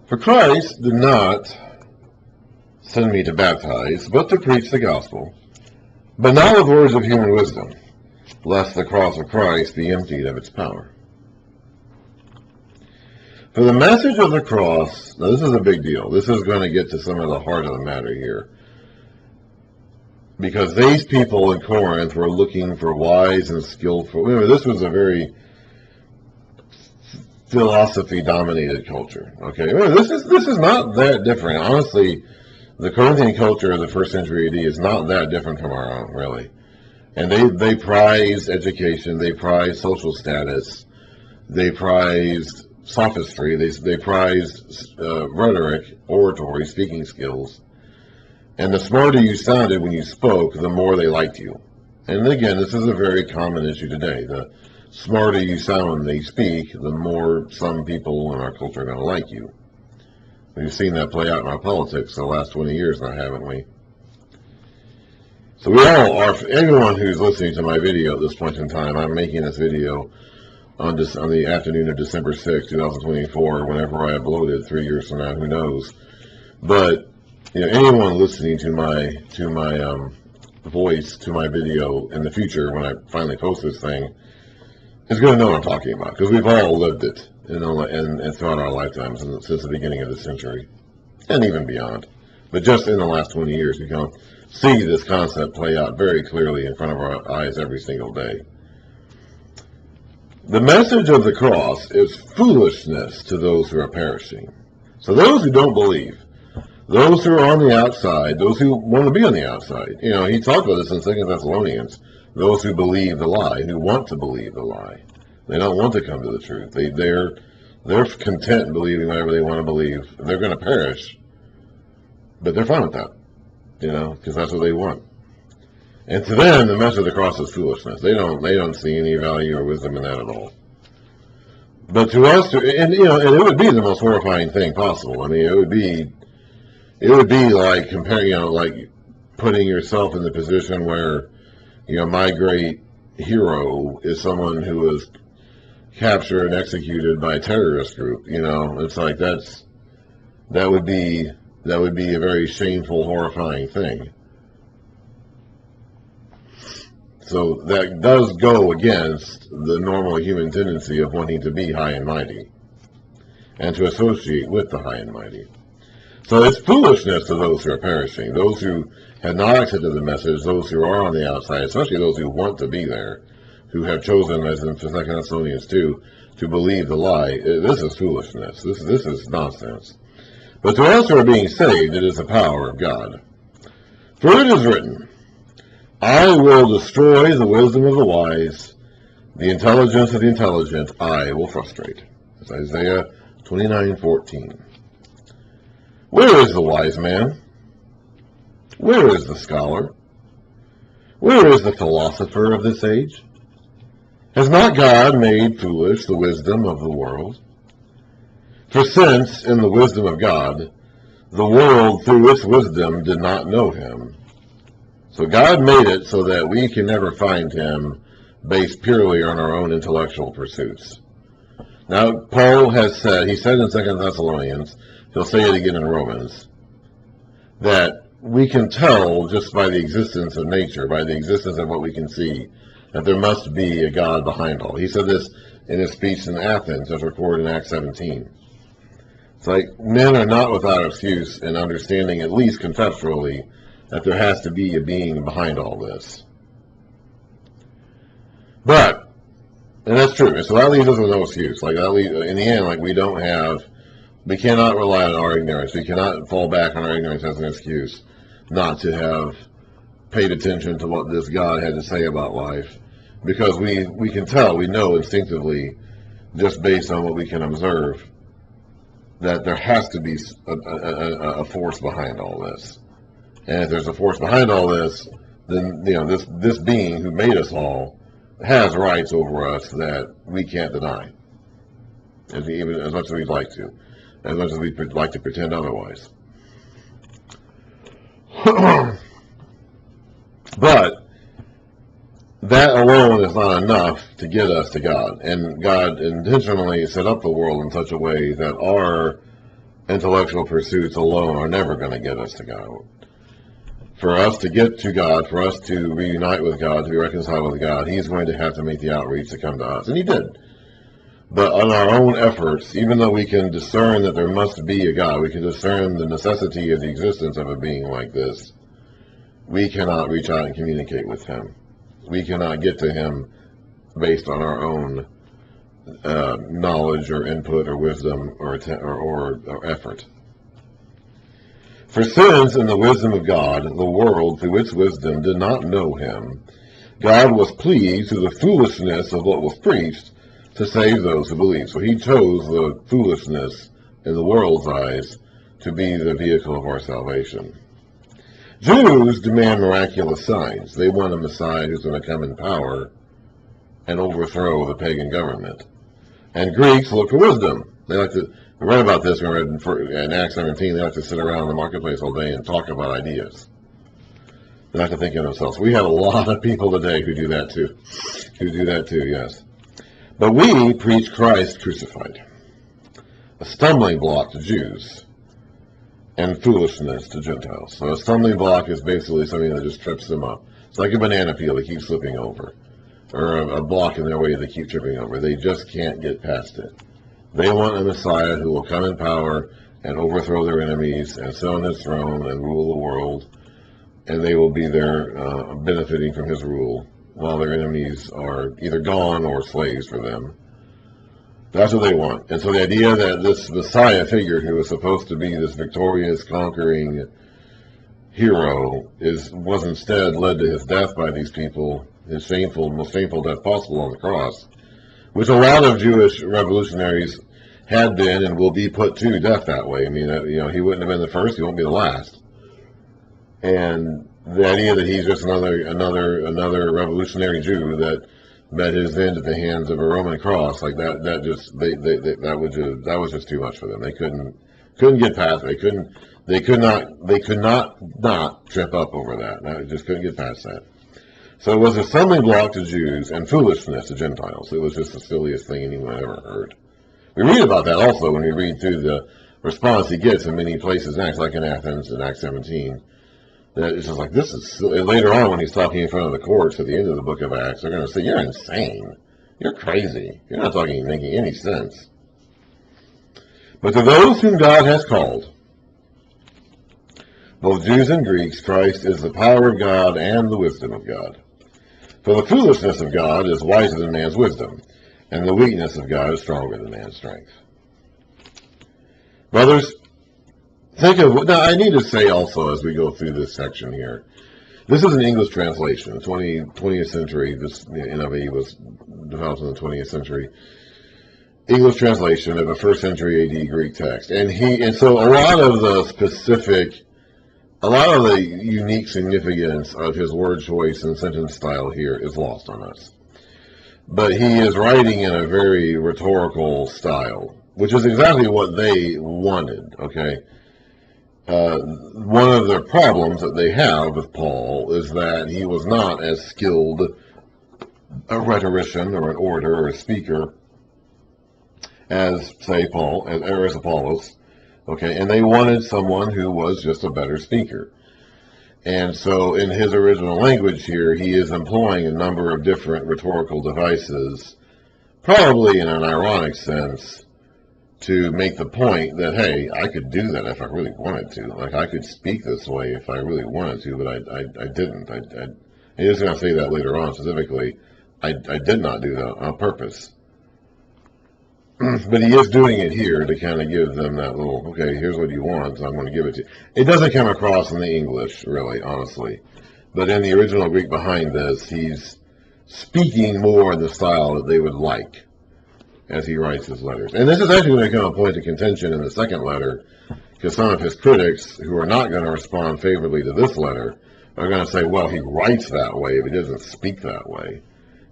For Christ did not send me to baptize, but to preach the gospel, but not with words of human wisdom, lest the cross of Christ be emptied of its power. For the message of the cross, now this is a big deal. This is going to get to some of the heart of the matter here. Because these people in Corinth were looking for wise and skillful. Remember, this was a very philosophy-dominated culture. Okay, remember, this is not that different. Honestly, the Corinthian culture of the first century AD is not that different from our own, really. And they prized education, they prized social status, they prized sophistry, they prized rhetoric, oratory, speaking skills. And the smarter you sounded when you spoke, the more they liked you. And again, this is a very common issue today. The smarter you sound when they speak, the more some people in our culture are going to like you. We've seen that play out in our politics the last 20 years now, haven't we? So we all are, everyone who's listening to my video at this point in time, I'm making this video on the afternoon of December 6, 2024, whenever I upload it, 3 years from now, who knows. But anyone listening to my voice, to my video in the future, when I finally post this thing, is going to know what I'm talking about, because we've all lived it, and throughout our lifetimes, since the beginning of the century, and even beyond. But just in the last 20 years, we can see this concept play out very clearly in front of our eyes every single day. The message of the cross is foolishness to those who are perishing. So those who don't believe, those who are on the outside, those who want to be on the outside. He talked about this in 2 Thessalonians. Those who believe the lie, who want to believe the lie. They don't want to come to the truth. They're content believing whatever they want to believe. They're going to perish, but they're fine with that, because that's what they want. And to them, the message of the cross is foolishness. They don't see any value or wisdom in that at all. But to us, and it would be the most horrifying thing possible. I mean, it would be like comparing, like putting yourself in the position where, my great hero is someone who was captured and executed by a terrorist group. It's like that would be a very shameful, horrifying thing. So that does go against the normal human tendency of wanting to be high and mighty and to associate with the high and mighty. So it's foolishness to those who are perishing, those who have not accepted the message, those who are on the outside, especially those who want to be there, who have chosen, as in 2 Thessalonians 2, to believe the lie. This is foolishness. This is nonsense. But to us who are being saved, it is the power of God. For it is written, I will destroy the wisdom of the wise, the intelligence of the intelligent I will frustrate. That's Isaiah 29:14. Where is the wise man? Where is the scholar? Where is the philosopher of this age? Has not God made foolish the wisdom of the world? For since, in the wisdom of God, the world through its wisdom did not know him, so God made it so that we can never find him based purely on our own intellectual pursuits. Now, Paul has said, he said in 2 Thessalonians, he'll say it again in Romans, that we can tell just by the existence of nature, by the existence of what we can see, that there must be a God behind all. He said this in his speech in Athens, as recorded in Acts 17. It's like men are not without excuse in understanding, at least conceptually, that there has to be a being behind all this. But, and that's true, so that leaves us with no excuse. Like that in the end, we cannot rely on our ignorance. We cannot fall back on our ignorance as an excuse not to have paid attention to what this God had to say about life. Because we can tell, we know instinctively, just based on what we can observe, that there has to be a force behind all this. And if there's a force behind all this, then this being who made us all has rights over us that we can't deny, even as much as we'd like to, as much as we'd like to pretend otherwise. But that alone is not enough to get us to God. And God intentionally set up the world in such a way that our intellectual pursuits alone are never going to get us to God. For us to get to God, for us to reunite with God, to be reconciled with God, he's going to have to make the outreach to come to us. And he did. But on our own efforts, even though we can discern that there must be a God, we can discern the necessity of the existence of a being like this, we cannot reach out and communicate with him. We cannot get to him based on our own knowledge or input or wisdom or effort. For since in the wisdom of God, the world through its wisdom did not know him, God was pleased through the foolishness of what was preached to save those who believe. So he chose the foolishness in the world's eyes to be the vehicle of our salvation. Jews demand miraculous signs. They want a Messiah who's going to come in power and overthrow the pagan government. And Greeks look for wisdom. They like to, we read about this, we read in Acts 17, they like to sit around in the marketplace all day and talk about ideas. They like to think of themselves. We have a lot of people today who do that too. Yes. But we preach Christ crucified, a stumbling block to Jews and foolishness to Gentiles. So a stumbling block is basically something that just trips them up. It's like a banana peel they keep slipping over, or a block in their way they keep tripping over. They just can't get past it. They want a Messiah who will come in power and overthrow their enemies and sit on his throne and rule the world, and they will be there benefiting from his rule while their enemies are either gone or slaves for them. That's what they want. And so the idea that this Messiah figure who was supposed to be this victorious, conquering hero was instead led to his death by these people, his most shameful death possible on the cross, which a lot of Jewish revolutionaries had been and will be put to death that way. I mean, he wouldn't have been the first, he won't be the last. And the idea that he's just another revolutionary Jew that met his end at the hands of a Roman cross, like that was just too much for them. They couldn't get past it. They could not trip up over that. They just couldn't get past that. So it was a stumbling block to Jews and foolishness to Gentiles. It was just the silliest thing anyone ever heard. We read about that also when we read through the response he gets in many places in Acts, like in Athens in Acts 17. That it's just like, this is silly. Later on when he's talking in front of the courts at the end of the book of Acts, they're going to say, you're insane. You're crazy. You're not making any sense. But to those whom God has called, both Jews and Greeks, Christ is the power of God and the wisdom of God. For the foolishness of God is wiser than man's wisdom, and the weakness of God is stronger than man's strength. Brothers, now I need to say also as we go through this section here, this is an English translation, 20th century, this NIV was developed in the 20th century. English translation of a 1st century AD Greek text. And so a lot of the unique significance of his word choice and sentence style here is lost on us. But he is writing in a very rhetorical style, which is exactly what they wanted, okay? One of the problems that they have with Paul is that he was not as skilled a rhetorician or an orator or a speaker as, say, Paul, or as Apollos, okay? And they wanted someone who was just a better speaker. And so in his original language here, he is employing a number of different rhetorical devices, probably in an ironic sense, to make the point that, hey, I could do that if I really wanted to. Like, I could speak this way if I really wanted to, but I didn't. He's going to say that later on specifically. I did not do that on purpose. But he is doing it here to kind of give them that little, okay, here's what you want, so I'm going to give it to you. It doesn't come across in the English, really, honestly. But in the original Greek behind this, he's speaking more in the style that they would like as he writes his letters. And this is actually going to become a point of contention in the second letter, because some of his critics, who are not going to respond favorably to this letter, are going to say, well, he writes that way, but he doesn't speak that way.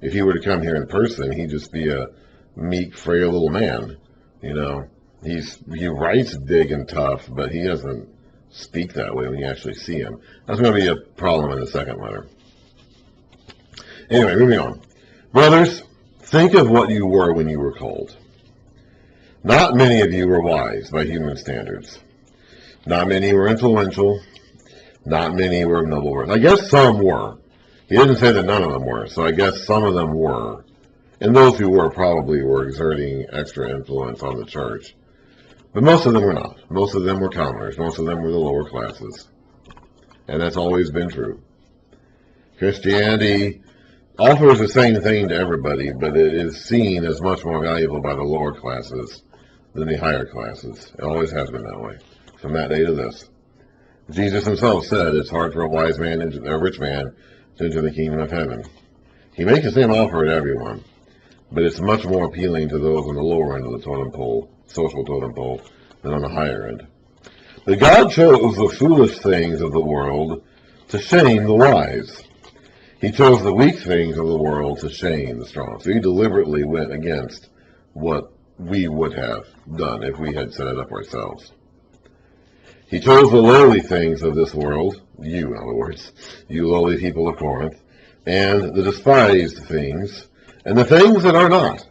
If he were to come here in person, he'd just be a meek, frail little man. He writes big and tough, but he doesn't speak that way when you actually see him. That's going to be a problem in the second letter. Anyway, moving on. Brothers, think of what you were when you were called. Not many of you were wise by human standards. Not many were influential. Not many were of noble worth. I guess some were. He didn't say that none of them were, so I guess some of them were. And those who were probably were exerting extra influence on the church. But most of them were not. Most of them were commoners. Most of them were the lower classes. And that's always been true. Christianity offers the same thing to everybody, but it is seen as much more valuable by the lower classes than the higher classes. It always has been that way, from that day to this. Jesus himself said it's hard for a wise man, a rich man, to enter the kingdom of heaven. He makes the same offer to everyone, but it's much more appealing to those on the lower end of the totem pole, social totem pole, than on the higher end. But God chose the foolish things of the world to shame the wise. He chose the weak things of the world to shame the strong. So he deliberately went against what we would have done if we had set it up ourselves. He chose the lowly things of this world, you in other words, you lowly people of Corinth, and the despised things, and the things that are not,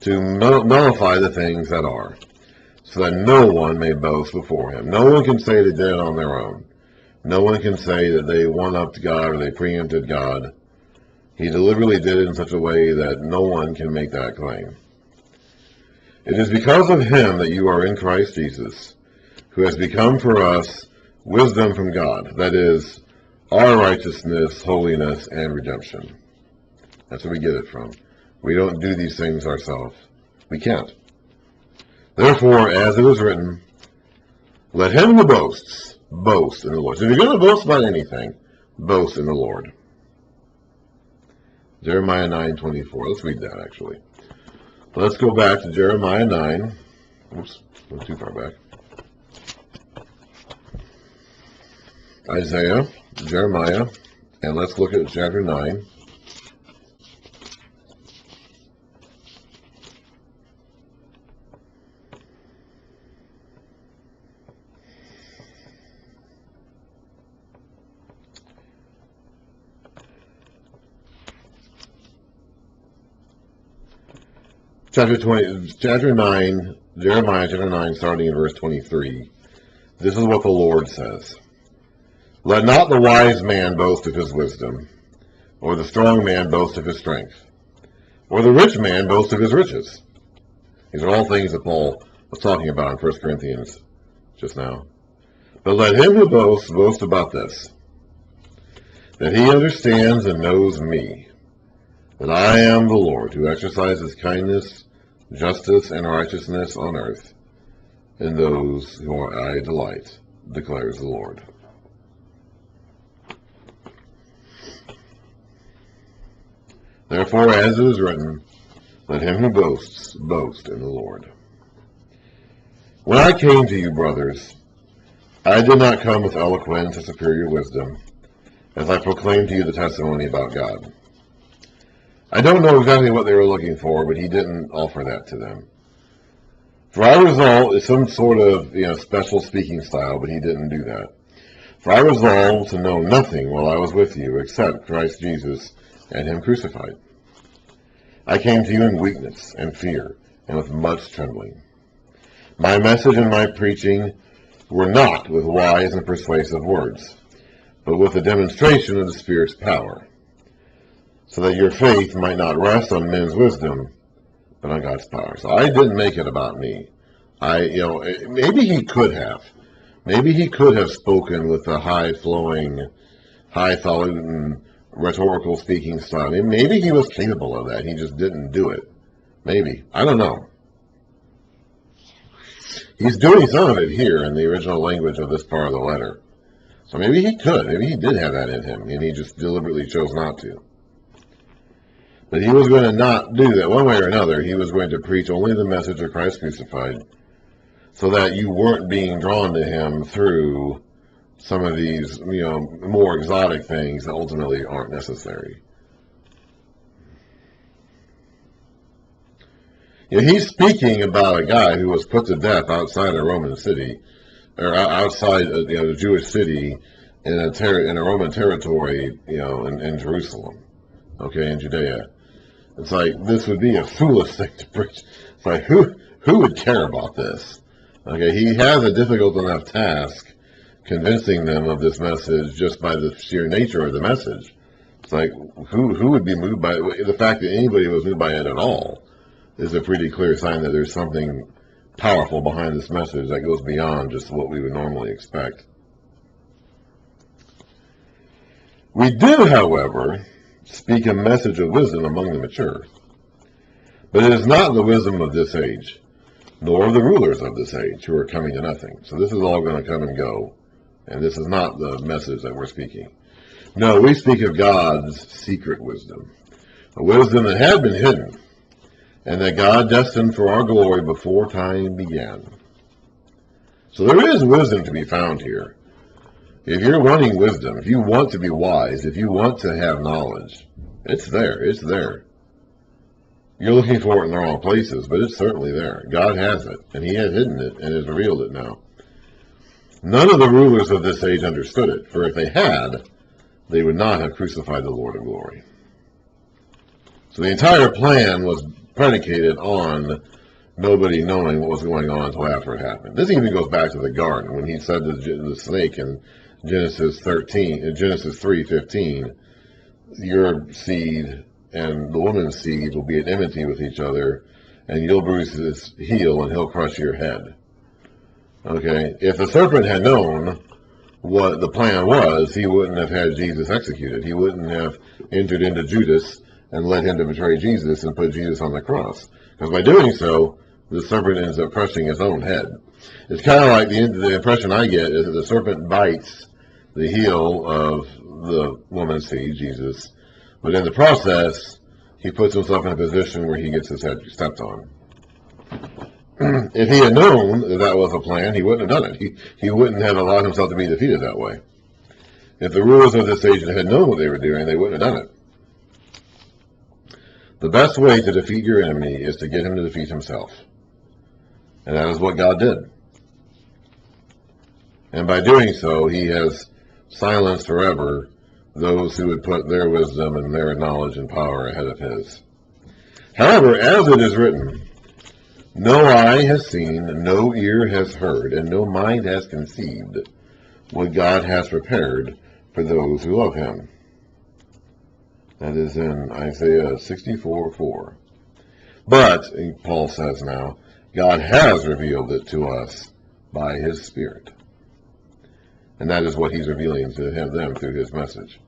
to nullify the things that are, so that no one may boast before him. No one can say they did it on their own. No one can say that they one-upped God or they preempted God. He deliberately did it in such a way that no one can make that claim. It is because of him that you are in Christ Jesus, who has become for us wisdom from God, that is, our righteousness, holiness, and redemption. That's where we get it from. We don't do these things ourselves. We can't. Therefore, as it is written, let him who boasts, boast in the Lord. So if you're going to boast about anything, boast in the Lord. Jeremiah 9:24. Let's read that, actually. Let's go back to Jeremiah 9. Oops, went too far back. Isaiah, Jeremiah, and let's look at chapter 9. Chapter 9, Jeremiah chapter 9, starting in verse 23. This is what the Lord says. Let not the wise man boast of his wisdom, or the strong man boast of his strength, or the rich man boast of his riches. These are all things that Paul was talking about in 1 Corinthians just now. But let him who boasts boast about this, that he understands and knows me, that I am the Lord, who exercises kindness, justice, and righteousness on earth, in those who I delight, declares the Lord. Therefore, as it is written, let him who boasts, boast in the Lord. When I came to you, brothers, I did not come with eloquence or superior wisdom, as I proclaimed to you the testimony about God. I don't know exactly what they were looking for, but he didn't offer that to them. For I resolved, it's some sort of special speaking style, but he didn't do that. For I resolved to know nothing while I was with you, except Christ Jesus and him crucified. I came to you in weakness and fear, and with much trembling. My message and my preaching were not with wise and persuasive words, but with the demonstration of the Spirit's power, so that your faith might not rest on men's wisdom, but on God's power. So I didn't make it about me. Maybe he could have. Maybe he could have spoken with a high-flowing, highfalutin, rhetorical speaking style. Maybe he was capable of that. He just didn't do it. Maybe. I don't know. He's doing some of it here in the original language of this part of the letter. So maybe he could. Maybe he did have that in him, and he just deliberately chose not to. But he was going to not do that one way or another. He was going to preach only the message of Christ crucified, so that you weren't being drawn to him through some of these, more exotic things that ultimately aren't necessary. He's speaking about a guy who was put to death outside a Roman city, or outside the Jewish city in a Roman territory, in Jerusalem, in Judea. It's like, this would be a foolish thing to preach. It's like, who who would care about this? Okay, he has a difficult enough task convincing them of this message just by the sheer nature of the message. It's like, who would be moved by it? The fact that anybody was moved by it at all is a pretty clear sign that there's something powerful behind this message that goes beyond just what we would normally expect. We do, however, speak a message of wisdom among the mature. But it is not the wisdom of this age, nor of the rulers of this age who are coming to nothing. So this is all going to come and go, and this is not the message that we're speaking. No, we speak of God's secret wisdom, a wisdom that had been hidden, and that God destined for our glory before time began. So there is wisdom to be found here. If you're wanting wisdom, if you want to be wise, if you want to have knowledge, it's there. It's there. You're looking for it in the wrong places, but it's certainly there. God has it, and he has hidden it and has revealed it now. None of the rulers of this age understood it, for if they had, they would not have crucified the Lord of glory. So the entire plan was predicated on nobody knowing what was going on until after it happened. This even goes back to the garden, when he said to the snake in Genesis 3:15, your seed and the woman's seed will be at enmity with each other, and you'll bruise his heel and he'll crush your head. Okay, if the serpent had known what the plan was, he wouldn't have had Jesus executed. He wouldn't have entered into Judas and led him to betray Jesus and put Jesus on the cross. Because by doing so, the serpent ends up crushing his own head. It's kind of like the impression I get is that the serpent bites the heel of the woman's seed, Jesus, but in the process, he puts himself in a position where he gets his head stepped on. If he had known that that was a plan, he wouldn't have done it. He wouldn't have allowed himself to be defeated that way. If the rulers of this age had known what they were doing, they wouldn't have done it. The best way to defeat your enemy is to get him to defeat himself. And that is what God did. And by doing so, he has silenced forever those who would put their wisdom and their knowledge and power ahead of his. However, as it is written, no eye has seen, no ear has heard, and no mind has conceived what God has prepared for those who love him. That is in Isaiah 64:4. But, Paul says now, God has revealed it to us by his Spirit. And that is what he's revealing to them through his message.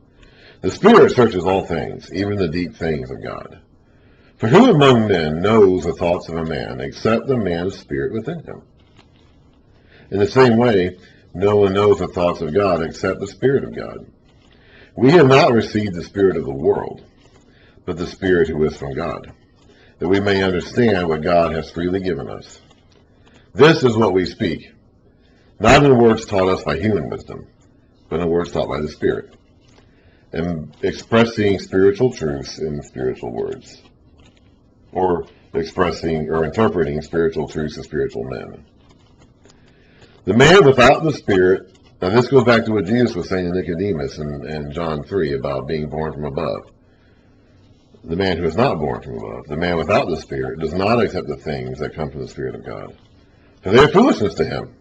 The Spirit searches all things, even the deep things of God. For who among men knows the thoughts of a man, except the man's spirit within him? In the same way, no one knows the thoughts of God except the Spirit of God. We have not received the spirit of the world, but the Spirit who is from God, that we may understand what God has freely given us. This is what we speak, not in words taught us by human wisdom, but in words taught by the Spirit, and expressing spiritual truths in spiritual words, or expressing or interpreting spiritual truths to spiritual men. The man without the Spirit, now this goes back to what Jesus was saying to Nicodemus in John 3 about being born from above. The man who is not born from above, the man without the Spirit, does not accept the things that come from the Spirit of God, for they are foolishness to him.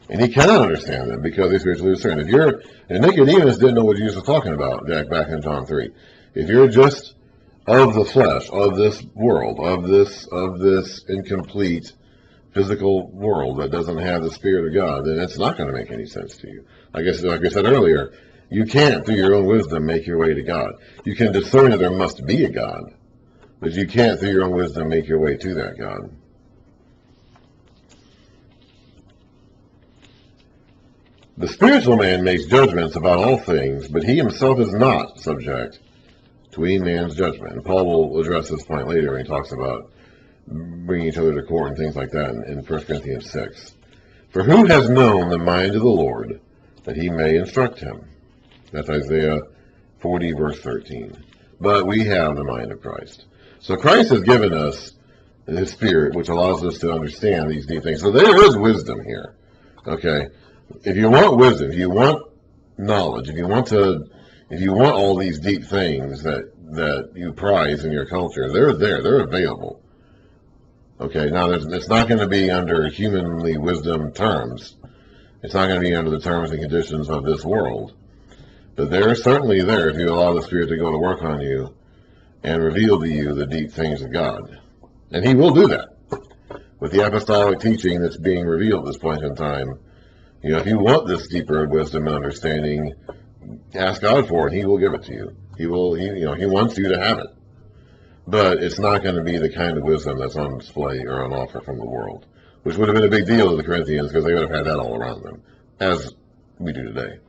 And he cannot understand them because he's spiritually discerned. And Nicodemus didn't know what Jesus was talking about, Jack, back in John 3. If you're just of the flesh, of this world, of this incomplete physical world that doesn't have the Spirit of God, then it's not going to make any sense to you. Like I said earlier, you can't, through your own wisdom, make your way to God. You can discern that there must be a God, but you can't, through your own wisdom, make your way to that God. The spiritual man makes judgments about all things, but he himself is not subject to any man's judgment. And Paul will address this point later when he talks about bringing each other to court and things like that in 1 Corinthians 6. For who has known the mind of the Lord, that he may instruct him? That's Isaiah 40, verse 13. But we have the mind of Christ. So Christ has given us his Spirit, which allows us to understand these deep things. So there is wisdom here. Okay? If you want wisdom, if you want knowledge, if you want all these deep things that you prize in your culture, they're there, they're available. Okay, now it's not going to be under humanly wisdom terms. It's not going to be under the terms and conditions of this world. But they're certainly there if you allow the Spirit to go to work on you and reveal to you the deep things of God. And He will do that with the apostolic teaching that's being revealed at this point in time. You know, if you want this deeper wisdom and understanding, ask God for it. He will give it to you. He wants you to have it. But it's not going to be the kind of wisdom that's on display or on offer from the world, which would have been a big deal to the Corinthians because they would have had that all around them, as we do today.